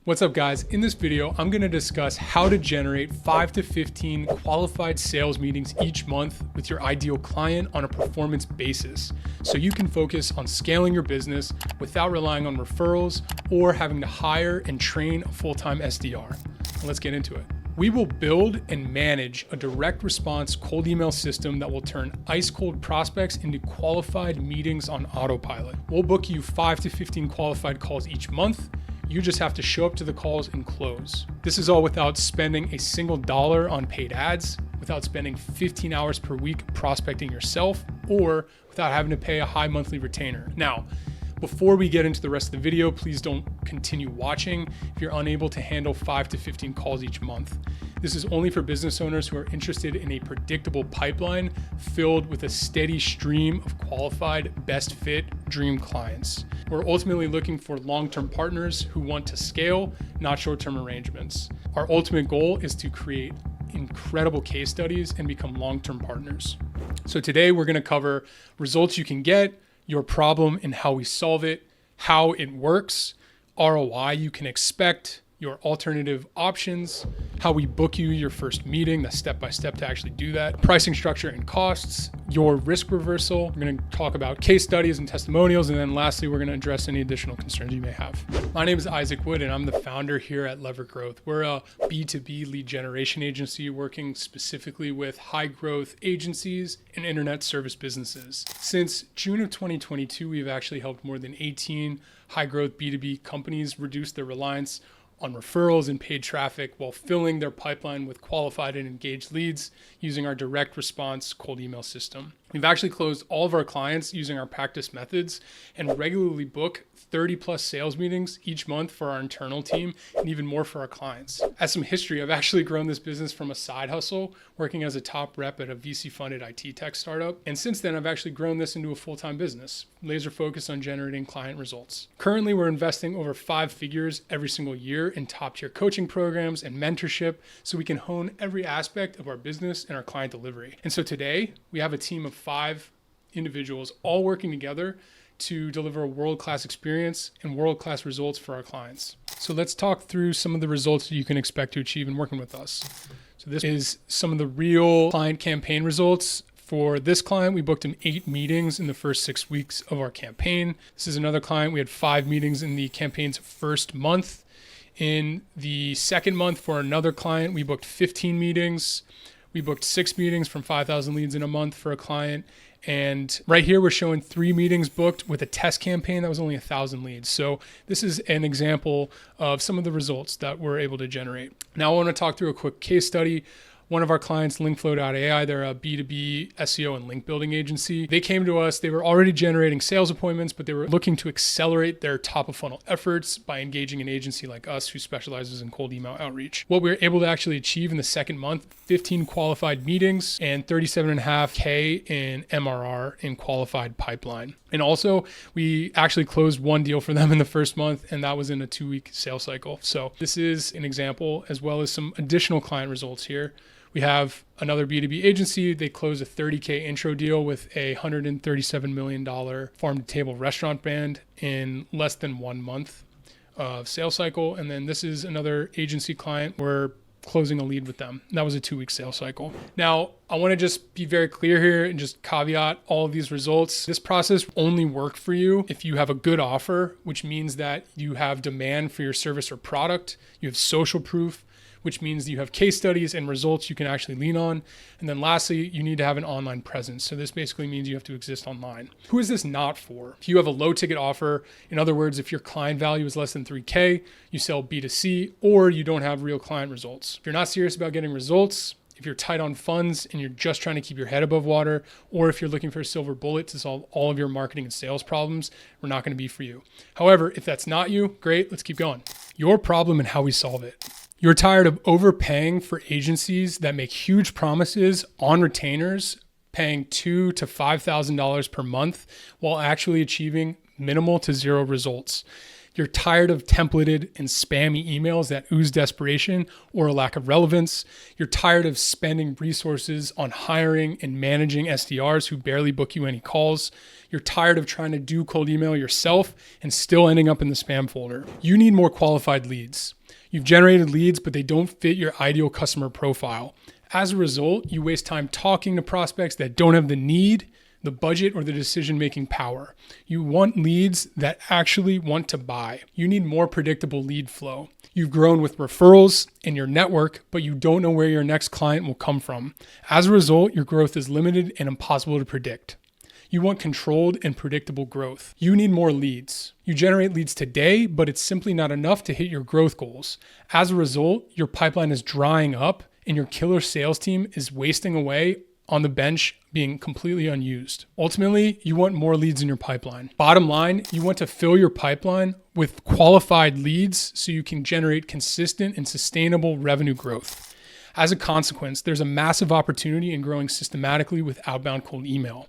What's up guys? In this video, I'm gonna discuss how to generate 5 to 15 qualified sales meetings each month with your ideal client on a performance basis, so you can focus on scaling your business without relying on referrals or having to hire and train a full-time SDR. Let's get into it. We will build and manage a direct response cold email system that will turn ice cold prospects into qualified meetings on autopilot. We'll book you 5 to 15 qualified calls each month. You just have to show up to the calls and close. This is all without spending a single dollar on paid ads, without spending 15 hours per week prospecting yourself, or without having to pay a high monthly retainer. Now, before we get into the rest of the video, please don't continue watching if you're unable to handle 5 to 15 calls each month. This is only for business owners who are interested in a predictable pipeline filled with a steady stream of qualified, best fit dream clients. We're ultimately looking for long-term partners who want to scale, not short-term arrangements. Our ultimate goal is to create incredible case studies and become long-term partners. So today we're going to cover results you can get, your problem and how we solve it, how it works, ROI you can expect, your alternative options, how we book you your first meeting, the step-by-step to actually do that, pricing structure and costs, your risk reversal. We're going to talk about case studies and testimonials. And then lastly, we're going to address any additional concerns you may have. My name is Isaac Wood, and I'm the founder here at Lever Growth. We're a B2B lead generation agency working specifically with high growth agencies and internet service businesses. Since June of 2022, we've actually helped more than 18 high growth B2B companies reduce their reliance on referrals and paid traffic while filling their pipeline with qualified and engaged leads using our direct response cold email system. We've actually closed all of our clients using our practice methods and regularly book 30 plus sales meetings each month for our internal team and even more for our clients. As some history, I've actually grown this business from a side hustle, working as a top rep at a VC funded IT tech startup. And since then, I've actually grown this into a full-time business, laser focused on generating client results. Currently, we're investing over 5 figures every single year in top tier coaching programs and mentorship so we can hone every aspect of our business and our client delivery. And so today we have a team of 5 individuals all working together to deliver a world-class experience and world-class results for our clients. So let's talk through some of the results that you can expect to achieve in working with us. So this is some of the real client campaign results. For this client, we booked him 8 meetings in the first 6 weeks of our campaign. This is another client. We had 5 meetings in the campaign's first month. In the second month for another client, we booked 15 meetings. We booked 6 meetings from 5,000 leads in a month for a client. And right here, we're showing 3 meetings booked with a test campaign that was only 1,000 leads. So this is an example of some of the results that we're able to generate. Now I want to talk through a quick case study. One of our clients, Linkflow.ai, they're a B2B SEO and link building agency. They came to us, they were already generating sales appointments, but they were looking to accelerate their top of funnel efforts by engaging an agency like us who specializes in cold email outreach. What we were able to actually achieve in the second month, 15 qualified meetings and 37.5K in MRR in qualified pipeline. And also we actually closed 1 deal for them in the first month, and that was in a 2-week sales cycle. So this is an example as well as some additional client results here. We have another B2B agency. They closed a 30K intro deal with a $137 million farm-to-table restaurant brand in less than 1 month of sales cycle. And then this is another agency client. We're closing a lead with them. That was a 2-week sales cycle. Now, I want to just be very clear here and just caveat all of these results. This process only works for you if you have a good offer, which means that you have demand for your service or product. You have social proof, which means you have case studies and results you can actually lean on. And then lastly, you need to have an online presence. So this basically means you have to exist online. Who is this not for? If you have a low ticket offer, in other words, if your client value is less than 3K, you sell B2C, or you don't have real client results. If you're not serious about getting results, if you're tight on funds and you're just trying to keep your head above water, or if you're looking for a silver bullet to solve all of your marketing and sales problems, we're not going to be for you. However, if that's not you, great, let's keep going. Your problem and how we solve it. You're tired of overpaying for agencies that make huge promises on retainers, paying $2,000 to $5,000 per month while actually achieving minimal to zero results. You're tired of templated and spammy emails that ooze desperation or a lack of relevance. You're tired of spending resources on hiring and managing SDRs who barely book you any calls. You're tired of trying to do cold email yourself and still ending up in the spam folder. You need more qualified leads. You've generated leads, but they don't fit your ideal customer profile. As a result, you waste time talking to prospects that don't have the need, the budget, or the decision-making power. You want leads that actually want to buy. You need more predictable lead flow. You've grown with referrals in your network, but you don't know where your next client will come from. As a result, your growth is limited and impossible to predict. You want controlled and predictable growth. You need more leads. You generate leads today, but it's simply not enough to hit your growth goals. As a result, your pipeline is drying up and your killer sales team is wasting away on the bench, being completely unused. Ultimately, you want more leads in your pipeline. Bottom line, you want to fill your pipeline with qualified leads so you can generate consistent and sustainable revenue growth. As a consequence, there's a massive opportunity in growing systematically with outbound cold email.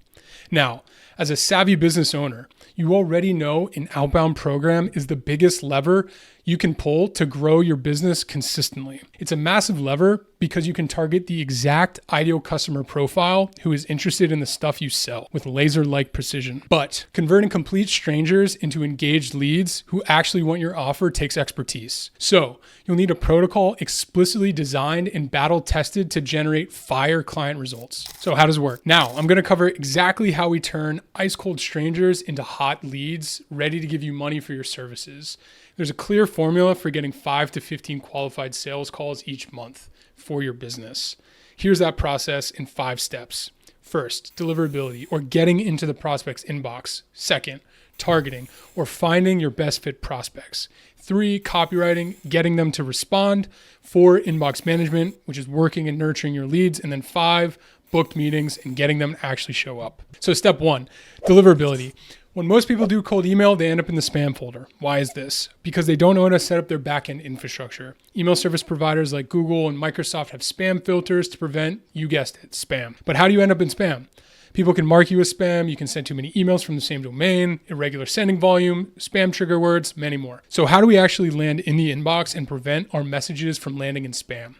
Now, as a savvy business owner, you already know an outbound program is the biggest lever you can pull to grow your business consistently. It's a massive lever because you can target the exact ideal customer profile who is interested in the stuff you sell with laser-like precision. But converting complete strangers into engaged leads who actually want your offer takes expertise. So you'll need a protocol explicitly designed and battle tested to generate fire client results. So how does it work? Now, I'm going to cover exactly how we turn ice cold strangers into hot leads ready to give you money for your services. There's a clear formula for getting 5 to 15 qualified sales calls each month for your business. Here's that process in 5 steps. First, deliverability, or getting into the prospect's inbox. Second, targeting, or finding your best fit prospects. 3, copywriting, getting them to respond. 4, inbox management, which is working and nurturing your leads. And then 5, booked meetings and getting them to actually show up. So step 1, deliverability. When most people do cold email, they end up in the spam folder. Why is this? Because they don't know how to set up their backend infrastructure. Email service providers like Google and Microsoft have spam filters to prevent, you guessed it, spam. But how do you end up in spam? People can mark you as spam, you can send too many emails from the same domain, irregular sending volume, spam trigger words, many more. So how do we actually land in the inbox and prevent our messages from landing in spam?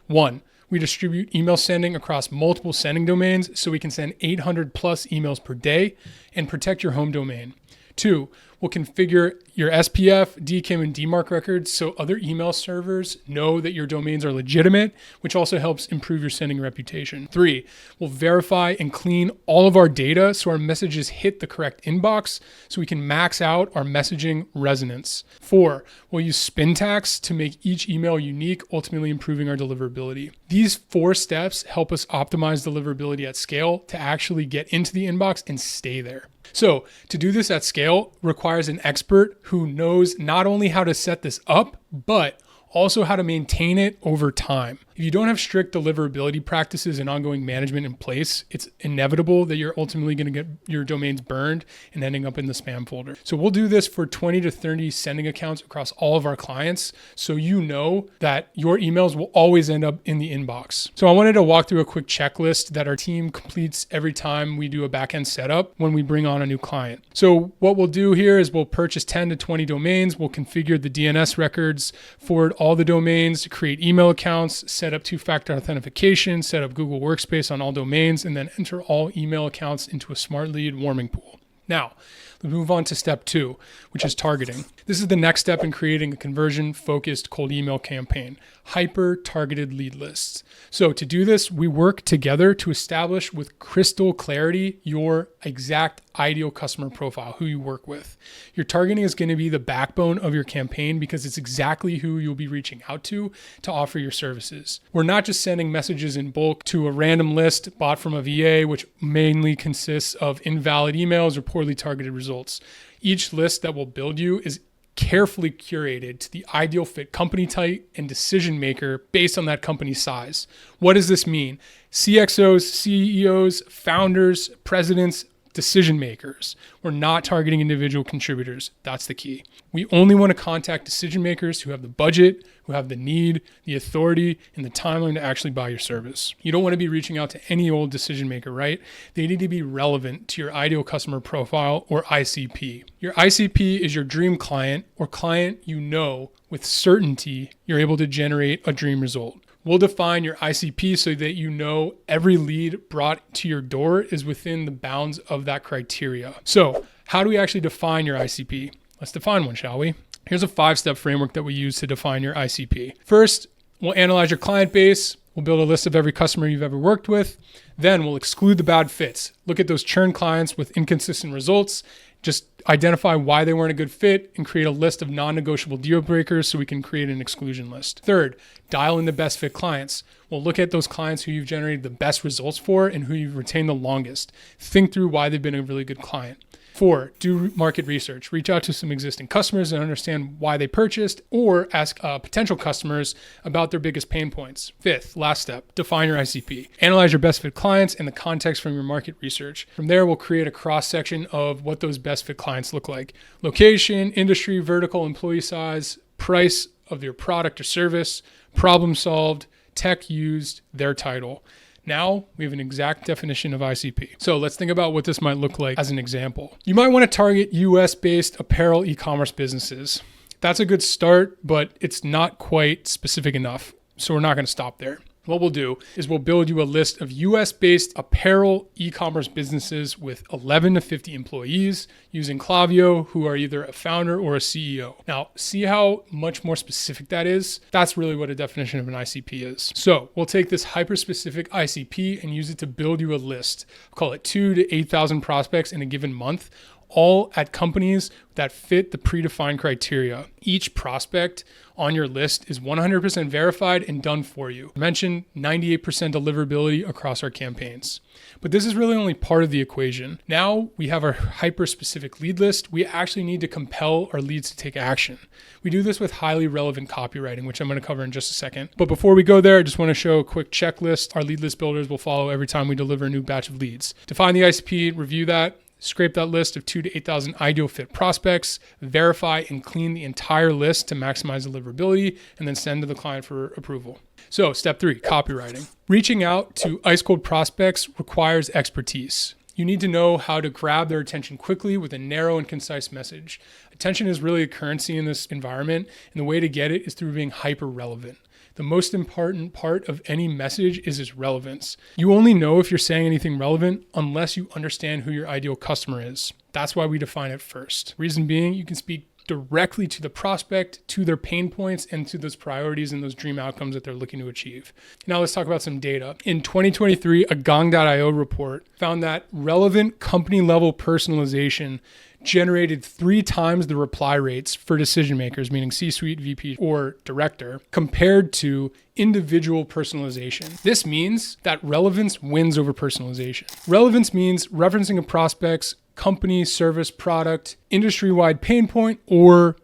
1, we distribute email sending across multiple sending domains so we can send 800 plus emails per day and protect your home domain. 2, we'll configure your SPF, DKIM, and DMARC records so other email servers know that your domains are legitimate, which also helps improve your sending reputation. 3, we'll verify and clean all of our data so our messages hit the correct inbox so we can max out our messaging resonance. 4, we'll use spin tags to make each email unique, ultimately improving our deliverability. These 4 steps help us optimize deliverability at scale to actually get into the inbox and stay there. So to do this at scale requires an expert who knows not only how to set this up, but also how to maintain it over time. If you don't have strict deliverability practices and ongoing management in place, it's inevitable that you're ultimately going to get your domains burned and ending up in the spam folder. So we'll do this for 20 to 30 sending accounts across all of our clients, so you know that your emails will always end up in the inbox. So I wanted to walk through a quick checklist that our team completes every time we do a backend setup when we bring on a new client. So what we'll do here is we'll purchase 10 to 20 domains, we'll configure the DNS records, forward all the domains, create email accounts, set up 2-factor authentication, set up Google Workspace on all domains, and then enter all email accounts into a smart lead warming pool. Now, let's move on to step 2, which is targeting. This is the next step in creating a conversion-focused cold email campaign, hyper-targeted lead lists. So to do this, we work together to establish with crystal clarity your exact ideal customer profile, who you work with. Your targeting is going to be the backbone of your campaign because it's exactly who you'll be reaching out to offer your services. We're not just sending messages in bulk to a random list bought from a VA, which mainly consists of invalid emails or poorly targeted results. Each list that we'll build you is carefully curated to the ideal fit company type and decision maker based on that company's size. What does this mean? CXOs, CEOs, founders, presidents, decision makers. We're not targeting individual contributors. That's the key. We only want to contact decision makers who have the budget, who have the need, the authority, and the timeline to actually buy your service. You don't want to be reaching out to any old decision maker, right? They need to be relevant to your ideal customer profile, or ICP. Your ICP is your dream client, or client you know with certainty you're able to generate a dream result. We'll define your ICP so that you know every lead brought to your door is within the bounds of that criteria. So how do we actually define your ICP? Let's define one, shall we? Here's a 5-step framework that we use to define your ICP. First, we'll analyze your client base. We'll build a list of every customer you've ever worked with. Then we'll exclude the bad fits. Look at those churn clients with inconsistent results. Just identify why they weren't a good fit and create a list of non-negotiable deal breakers so we can create an exclusion list. Third, dial in the best fit clients. We'll look at those clients who you've generated the best results for and who you've retained the longest. Think through why they've been a really good client. 4, do market research. Reach out to some existing customers and understand why they purchased, or ask potential customers about their biggest pain points. 5th, last step, define your ICP. Analyze your best fit clients and the context from your market research. From there, we'll create a cross-section of what those best fit clients look like. Location, industry, vertical, employee size, price of your product or service, problem solved, tech used, their title. Now we have an exact definition of ICP. So let's think about what this might look like as an example. You might want to target US-based apparel e-commerce businesses. That's a good start, but it's not quite specific enough. So we're not going to stop there. What we'll do is we'll build you a list of US-based apparel e-commerce businesses with 11 to 50 employees using Klaviyo, who are either a founder or a CEO. Now, see how much more specific that is? That's really what a definition of an ICP is. So we'll take this hyper-specific ICP and use it to build you a list. Call it 2,000 to 8,000 prospects in a given month, all at companies that fit the predefined criteria. Each prospect on your list is 100% verified and done for you. I mentioned 98% deliverability across our campaigns. But this is really only part of the equation. Now we have our hyper-specific lead list. We actually need to compel our leads to take action. We do this with highly relevant copywriting, which I'm going to cover in just a second. But before we go there, I just want to show a quick checklist our lead list builders will follow every time we deliver a new batch of leads. Define the ICP, review that, scrape that list of 2,000 to 8,000 ideal fit prospects, verify and clean the entire list to maximize deliverability, and then send to the client for approval. So step 3, copywriting. Reaching out to ice cold prospects requires expertise. You need to know how to grab their attention quickly with a narrow and concise message. Attention is really a currency in this environment, and the way to get it is through being hyper relevant. The most important part of any message is its relevance. You only know if you're saying anything relevant unless you understand who your ideal customer is. That's why we define it first. Reason being, you can speak directly to the prospect, to their pain points, and to those priorities and those dream outcomes that they're looking to achieve. Now let's talk about some data. In 2023, a Gong.io report found that relevant company-level personalization generated 3 times the reply rates for decision makers, meaning C-suite, VP, or director, compared to individual personalization. This means that relevance wins over personalization. Relevance means referencing a prospect's company, service, product, industry-wide pain point, or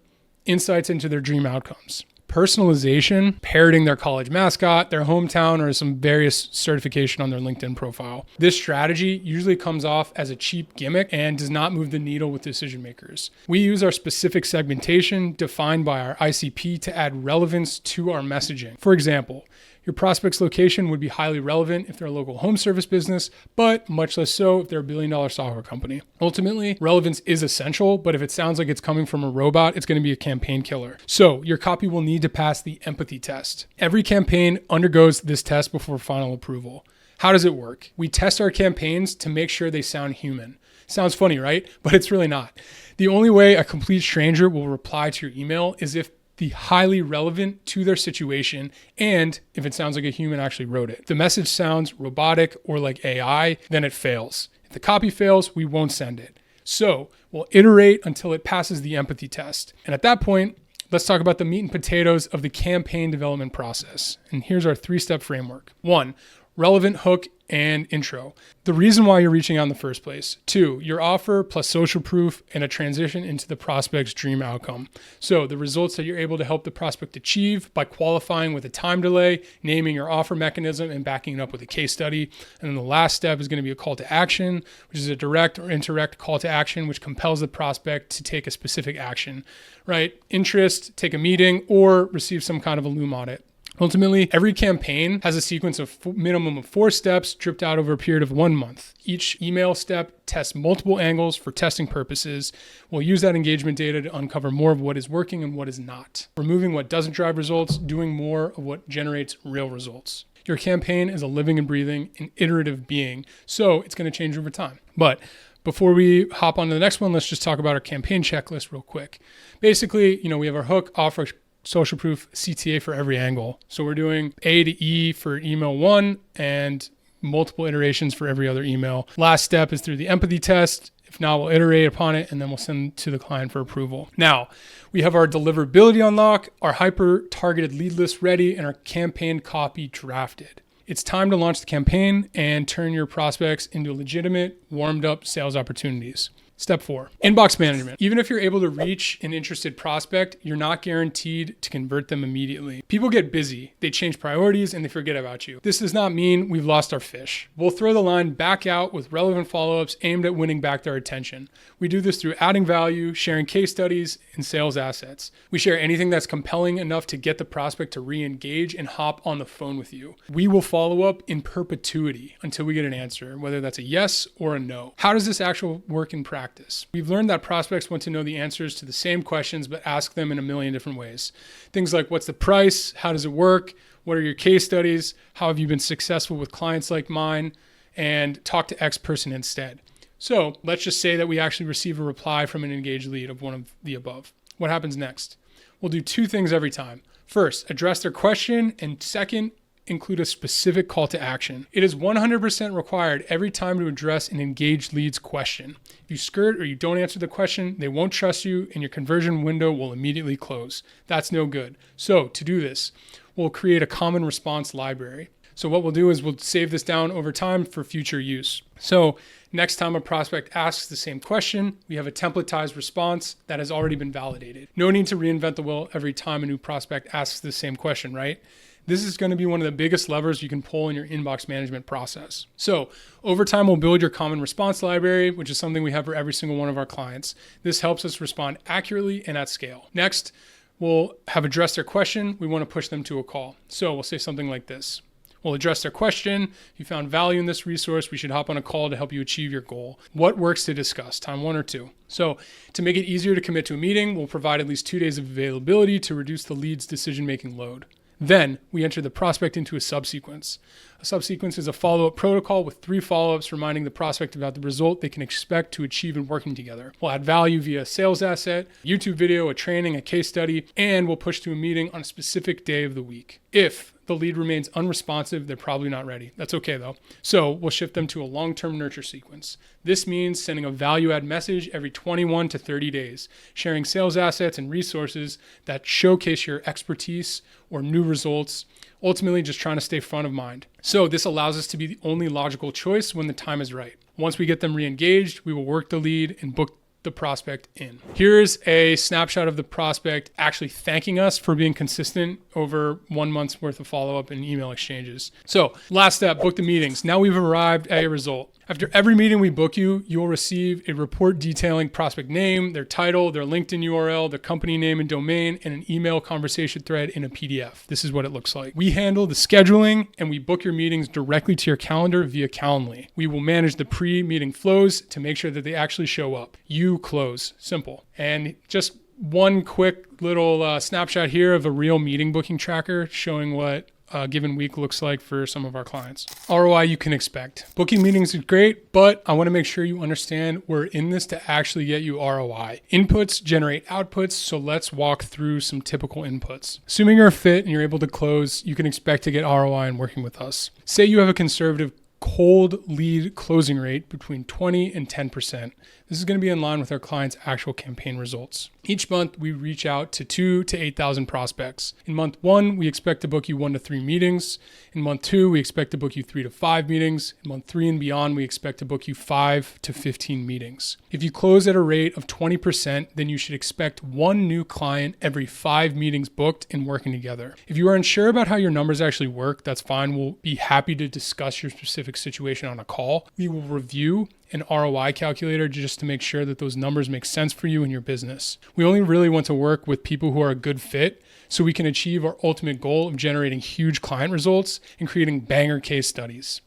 insights into their dream outcomes. Personalization, parroting their college mascot, their hometown, or some various certification on their LinkedIn profile. This strategy usually comes off as a cheap gimmick and does not move the needle with decision makers. We use our specific segmentation defined by our ICP to add relevance to our messaging. For example, your prospect's location would be highly relevant if they're a local home service business, but much less so if they're a billion-dollar software company. Ultimately, relevance is essential, but if it sounds like it's coming from a robot, it's going to be a campaign killer. So your copy will need to pass the empathy test. Every campaign undergoes this test before final approval. How does it work? We test our campaigns to make sure they sound human. Sounds funny, right? But it's really not. The only way a complete stranger will reply to your email is if the highly relevant to their situation, and if it sounds like a human actually wrote it. If the message sounds robotic or like AI, then it fails. If the copy fails, we won't send it. So we'll iterate until it passes the empathy test. And at that point, let's talk about the meat and potatoes of the campaign development process. And here's our 3-step framework. 1, relevant hook and intro. The reason why you're reaching out in the first place. 2, your offer plus social proof and a transition into the prospect's dream outcome. So the results that you're able to help the prospect achieve by qualifying with a time delay, naming your offer mechanism, and backing it up with a case study. And then the last step is going to be a call to action, which is a direct or indirect call to action, which compels the prospect to take a specific action, right? Interest, take a meeting, or receive some kind of a Loom audit. Ultimately, every campaign has a sequence of minimum of 4 steps dripped out over a period of 1 month. Each email step tests multiple angles for testing purposes. We'll use that engagement data to uncover more of what is working and what is not. Removing what doesn't drive results, doing more of what generates real results. Your campaign is a living and breathing and iterative being, so it's going to change over time. But before we hop on to the next one, let's just talk about our campaign checklist real quick. Basically, we have our hook, offer, social proof, CTA for every angle. So we're doing A to E for email 1 and multiple iterations for every other email. Last step is through the empathy test. If not, we'll iterate upon it and then we'll send to the client for approval. Now, we have our deliverability unlock, our hyper-targeted lead list ready, and our campaign copy drafted. It's time to launch the campaign and turn your prospects into legitimate, warmed-up sales opportunities. Step 4, inbox management. Even if you're able to reach an interested prospect, you're not guaranteed to convert them immediately. People get busy, they change priorities, and they forget about you. This does not mean we've lost our fish. We'll throw the line back out with relevant follow-ups aimed at winning back their attention. We do this through adding value, sharing case studies, and sales assets. We share anything that's compelling enough to get the prospect to re-engage and hop on the phone with you. We will follow up in perpetuity until we get an answer, whether that's a yes or a no. How does this actually work in practice? We've learned that prospects want to know the answers to the same questions, but ask them in a million different ways. Things like, what's the price? How does it work? What are your case studies? How have you been successful with clients like mine? And talk to X person instead. So let's just say that we actually receive a reply from an engaged lead of one of the above. What happens next? We'll do 2 things every time. First, address their question, and second, include a specific call to action. It is 100% required every time to address an engaged lead's question. If you skirt or you don't answer the question, they won't trust you and your conversion window will immediately close. That's no good. So to do this, we'll create a common response library. So what we'll do is we'll save this down over time for future use. So next time a prospect asks the same question, we have a templatized response that has already been validated. No need to reinvent the wheel every time a new prospect asks the same question, right? This is going to be one of the biggest levers you can pull in your inbox management process. So over time, we'll build your common response library, which is something we have for every single one of our clients. This helps us respond accurately and at scale. Next, we'll have addressed their question. We want to push them to a call. So we'll say something like this. We'll address their question. If you found value in this resource, we should hop on a call to help you achieve your goal. What works to discuss? Time 1 or 2. So to make it easier to commit to a meeting, we'll provide at least 2 days of availability to reduce the lead's decision-making load. Then we enter the prospect into a subsequence. A subsequence is a follow-up protocol with 3 follow-ups reminding the prospect about the result they can expect to achieve in working together. We'll add value via a sales asset, YouTube video, a training, a case study, and we'll push to a meeting on a specific day of the week. If the lead remains unresponsive, they're probably not ready. That's okay though. So we'll shift them to a long-term nurture sequence. This means sending a value-add message every 21 to 30 days, sharing sales assets and resources that showcase your expertise or new results, ultimately just trying to stay front of mind. So this allows us to be the only logical choice when the time is right. Once we get them re-engaged, we will work the lead and book the prospect in. Here's a snapshot of the prospect actually thanking us for being consistent over 1 month's worth of follow-up and email exchanges. So last step, book the meetings. Now we've arrived at a result. After every meeting we book you, you'll receive a report detailing prospect name, their title, their LinkedIn URL, their company name and domain, and an email conversation thread in a PDF. This is what it looks like. We handle the scheduling and we book your meetings directly to your calendar via Calendly. We will manage the pre-meeting flows to make sure that they actually show up. You close. Simple. And just one quick little snapshot here of a real meeting booking tracker showing what a given week looks like for some of our clients. ROI you can expect. Booking meetings is great, but I want to make sure you understand we're in this to actually get you ROI. Inputs generate outputs, so let's walk through some typical inputs. Assuming you're a fit and you're able to close, you can expect to get ROI in working with us. Say you have a conservative cold lead closing rate between 20 and 10%. This is going to be in line with our clients' actual campaign results. Each month, we reach out to 2,000 to 8,000 prospects. In month 1, we expect to book you 1 to 3 meetings. In month 2, we expect to book you 3 to 5 meetings. In month 3 and beyond, we expect to book you 5 to 15 meetings. If you close at a rate of 20%, then you should expect 1 new client every 5 meetings booked and working together. If you are unsure about how your numbers actually work, that's fine. We'll be happy to discuss your specific situation on a call. We will review an ROI calculator just to make sure that those numbers make sense for you and your business. We only really want to work with people who are a good fit so we can achieve our ultimate goal of generating huge client results and creating banger case studies.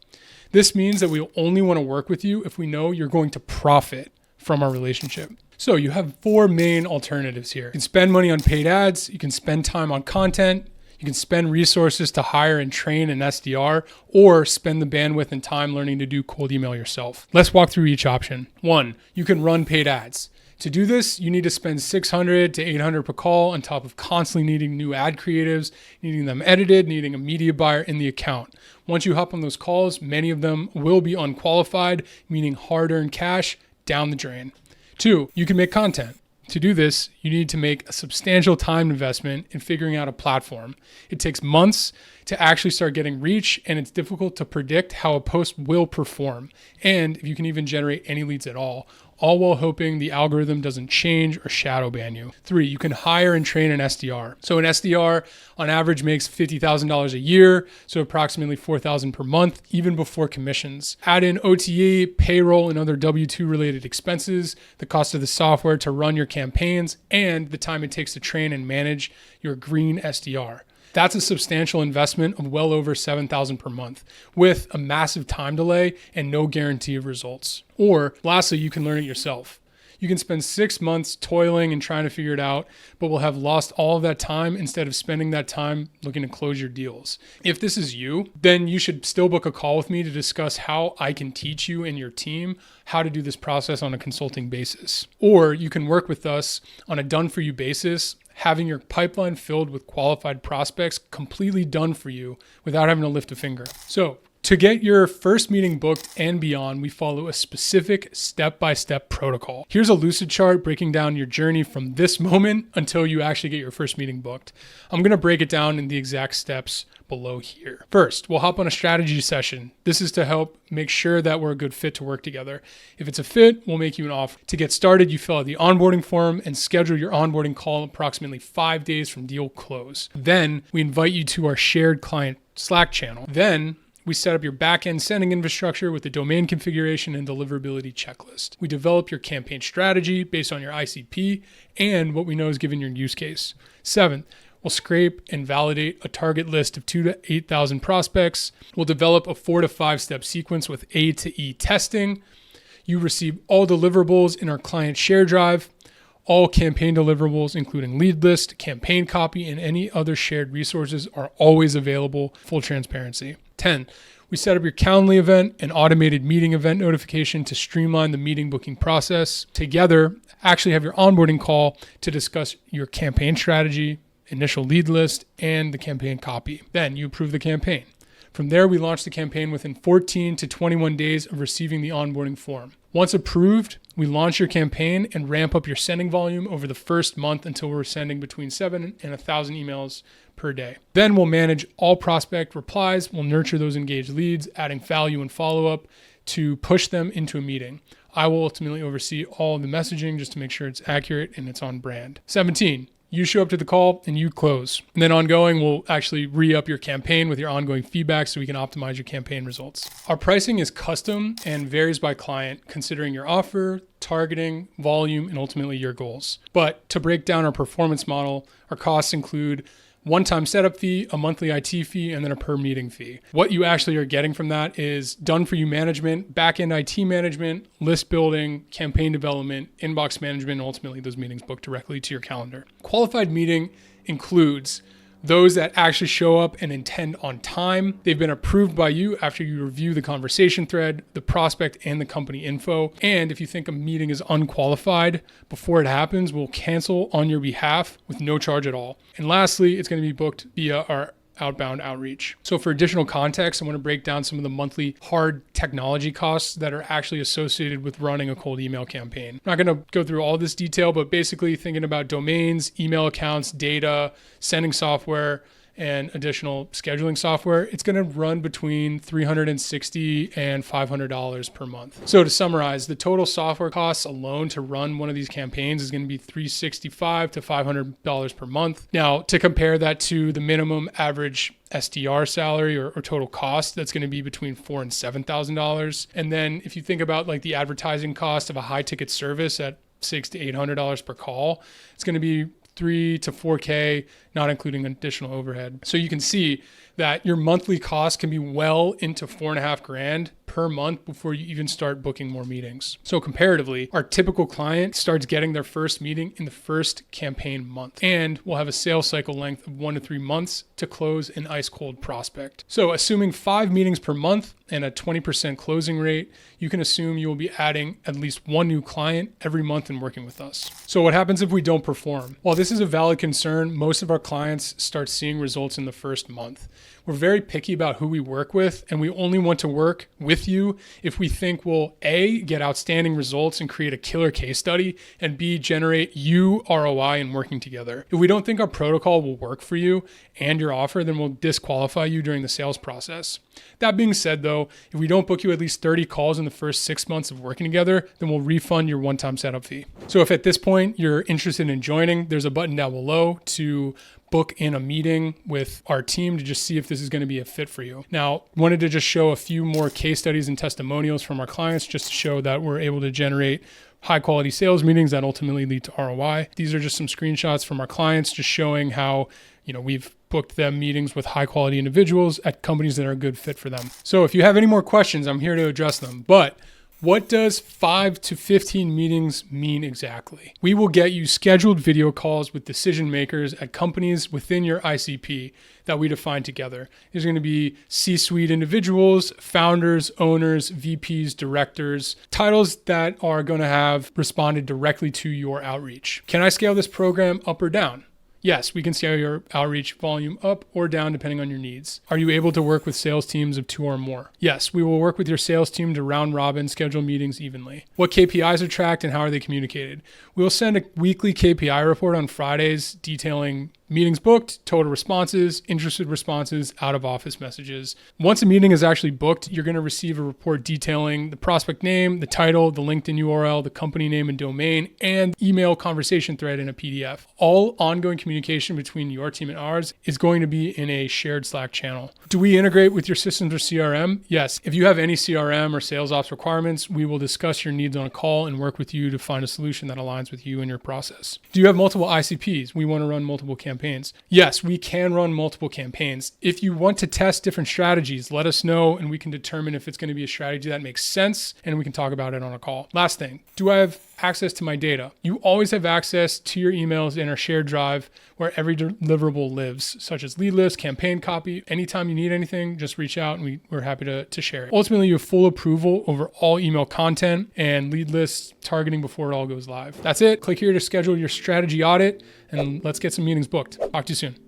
This means that we'll only want to work with you if we know you're going to profit from our relationship. So you have 4 main alternatives here. You can spend money on paid ads, you can spend time on content, you can spend resources to hire and train an SDR, or spend the bandwidth and time learning to do cold email yourself. Let's walk through each option. 1, you can run paid ads. To do this, you need to spend $600 to $800 per call on top of constantly needing new ad creatives, needing them edited, needing a media buyer in the account. Once you hop on those calls, many of them will be unqualified, meaning hard-earned cash down the drain. 2, you can make content. To do this, you need to make a substantial time investment in figuring out a platform. It takes months to actually start getting reach, and it's difficult to predict how a post will perform, and if you can even generate any leads at all while hoping the algorithm doesn't change or shadow ban you. 3, you can hire and train an SDR. So an SDR on average makes $50,000 a year, so approximately $4,000 per month, even before commissions. Add in OTE, payroll, and other W-2 related expenses, the cost of the software to run your campaigns, and the time it takes to train and manage your green SDR. That's a substantial investment of well over $7,000 per month with a massive time delay and no guarantee of results. Or lastly, you can learn it yourself. You can spend 6 months toiling and trying to figure it out, but will have lost all of that time instead of spending that time looking to close your deals. If this is you, then you should still book a call with me to discuss how I can teach you and your team how to do this process on a consulting basis. Or you can work with us on a done-for-you basis, having your pipeline filled with qualified prospects completely done for you without having to lift a finger. So to get your first meeting booked and beyond, we follow a specific step-by-step protocol. Here's a lucid chart breaking down your journey from this moment until you actually get your first meeting booked. I'm going to break it down in the exact steps below here. First, we'll hop on a strategy session. This is to help make sure that we're a good fit to work together. If it's a fit, we'll make you an offer. To get started, you fill out the onboarding form and schedule your onboarding call approximately 5 days from deal close. Then we invite you to our shared client Slack channel. Then we set up your back-end sending infrastructure with the domain configuration and deliverability checklist. We develop your campaign strategy based on your ICP and what we know is given your use case. 7th, we'll scrape and validate a target list of 2,000 to 8,000 prospects. We'll develop a 4 to 5 step sequence with A to E testing. You receive all deliverables in our client share drive. All campaign deliverables, including lead list, campaign copy, and any other shared resources are always available, full transparency. 10, we set up your Calendly event, an automated meeting event notification to streamline the meeting booking process. Together, actually have your onboarding call to discuss your campaign strategy, initial lead list, and the campaign copy. Then you approve the campaign. From there, we launch the campaign within 14 to 21 days of receiving the onboarding form. Once approved, we launch your campaign and ramp up your sending volume over the first month until we're sending between 7 and 1,000 emails per day. Then we'll manage all prospect replies. We'll nurture those engaged leads, adding value and follow-up to push them into a meeting. I will ultimately oversee all of the messaging just to make sure it's accurate and it's on brand. 17, you show up to the call and you close. And then ongoing, we'll actually re-up your campaign with your ongoing feedback so we can optimize your campaign results. Our pricing is custom and varies by client, considering your offer, targeting, volume, and ultimately your goals. But to break down our performance model, our costs include one-time setup fee, a monthly IT fee, and then a per meeting fee. What you actually are getting from that is done-for-you management, back-end IT management, list building, campaign development, inbox management, and ultimately those meetings booked directly to your calendar. Qualified meeting includes those that actually show up and attend on time. They've been approved by you after you review the conversation thread, the prospect, and the company info. And if you think a meeting is unqualified before it happens, we'll cancel on your behalf with no charge at all. And lastly, it's going to be booked via our outbound outreach. So for additional context, I want to break down some of the monthly hard technology costs that are actually associated with running a cold email campaign. I'm not going to go through all this detail, but basically thinking about domains, email accounts, data, sending software, and additional scheduling software, it's going to run between $360 and $500 per month. So to summarize, the total software costs alone to run one of these campaigns is going to be $365 to $500 per month. Now, to compare that to the minimum average SDR salary or total cost, that's going to be between $4,000 and $7,000. And then if you think about like the advertising cost of a high ticket service at $600 to $800 per call, it's going to be $3,000 to $4,000, not including additional overhead. So you can see that your monthly cost can be well into $4,500 per month before you even start booking more meetings. So comparatively, our typical client starts getting their first meeting in the first campaign month, and we'll have a sales cycle length of 1 to 3 months to close an ice cold prospect. So assuming 5 meetings per month and a 20% closing rate, you can assume you will be adding at least 1 new client every month and working with us. So what happens if we don't perform? While this is a valid concern, most of our clients start seeing results in the first month. We're very picky about who we work with, and we only want to work with you if we think we'll A, get outstanding results and create a killer case study, and B, generate you ROI in working together. If we don't think our protocol will work for you and your offer, then we'll disqualify you during the sales process. That being said though, if we don't book you at least 30 calls in the first 6 months of working together, then we'll refund your one-time setup fee. So if at this point you're interested in joining, there's a button down below to book in a meeting with our team to just see if this is going to be a fit for you. Now, wanted to just show a few more case studies and testimonials from our clients just to show that we're able to generate high quality sales meetings that ultimately lead to ROI. These are just some screenshots from our clients just showing how, we've booked them meetings with high quality individuals at companies that are a good fit for them. So if you have any more questions, I'm here to address them. But what does 5 to 15 meetings mean exactly? We will get you scheduled video calls with decision makers at companies within your ICP that we define together. There's going to be C-suite individuals, founders, owners, VPs, directors, titles that are going to have responded directly to your outreach. Can I scale this program up or down? Yes, we can scale your outreach volume up or down depending on your needs. Are you able to work with sales teams of 2 or more? Yes, we will work with your sales team to round robin schedule meetings evenly. What KPIs are tracked and how are they communicated? We will send a weekly KPI report on Fridays detailing meetings booked, total responses, interested responses, out of office messages. Once a meeting is actually booked, you're going to receive a report detailing the prospect name, the title, the LinkedIn URL, the company name and domain, and email conversation thread in a PDF. All ongoing communication between your team and ours is going to be in a shared Slack channel. Do we integrate with your systems or CRM? Yes. If you have any CRM or sales ops requirements, we will discuss your needs on a call and work with you to find a solution that aligns with you and your process. Do you have multiple ICPs? We want to run multiple campaigns. Yes, we can run multiple campaigns. If you want to test different strategies, let us know and we can determine if it's going to be a strategy that makes sense and we can talk about it on a call. Last thing, do I have access to my data? You always have access to your emails in our shared drive where every deliverable lives, such as lead list, campaign copy. Anytime you need anything, just reach out and we're happy to share it. Ultimately, you have full approval over all email content and lead list targeting before it all goes live. That's it. Click here to schedule your strategy audit and let's get some meetings booked. Talk to you soon.